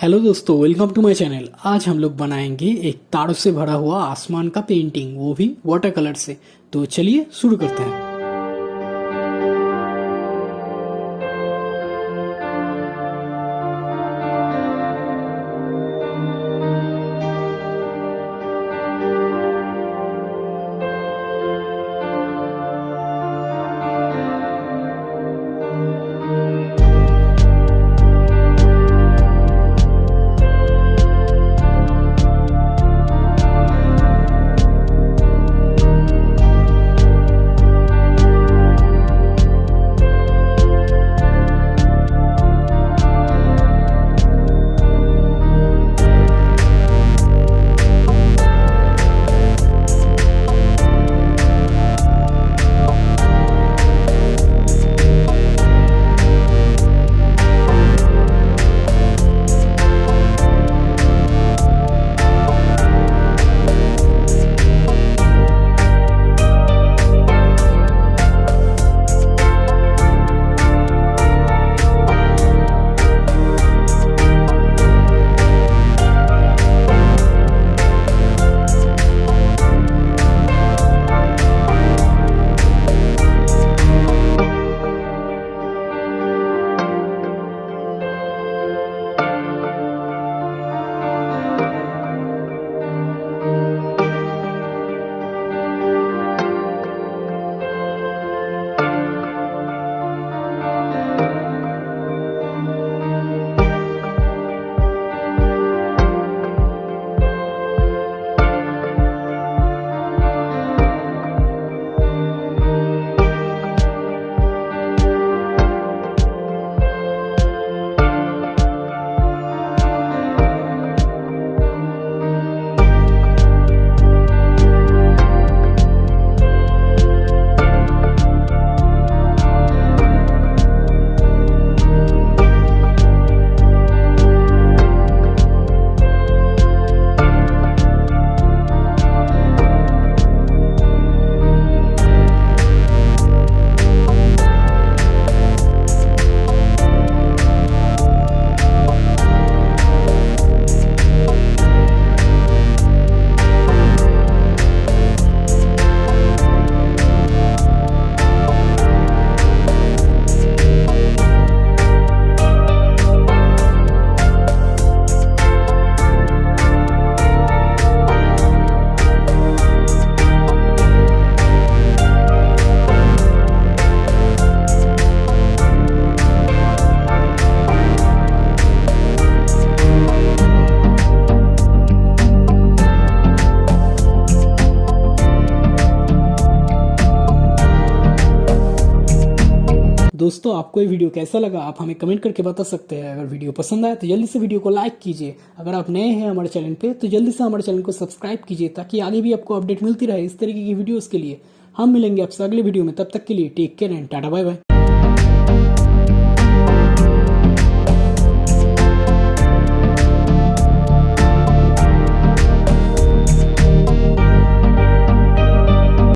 Hello दोस्तों, welcome to my channel. आज हम लोग बनाएंगे एक तारों से भरा हुआ आसमान का पेंटिंग, वो भी वाटर कलर से। तो चलिए शुरू करते हैं। दोस्तों, आपको ये वीडियो कैसा लगा आप हमें कमेंट करके बता सकते हैं। अगर वीडियो पसंद आए तो जल्दी से वीडियो को लाइक कीजिए। अगर आप नए हैं हमारे चैनल पे तो जल्दी से हमारे चैनल को सब्सक्राइब कीजिए, ताकि आगे भी आपको अपडेट मिलती रहे इस तरीके की वीडियोस के लिए। हम मिलेंगे आपसे अगले वीडियो में, तब तक के लिए टेक केयर एंड टाटा बाय बाय।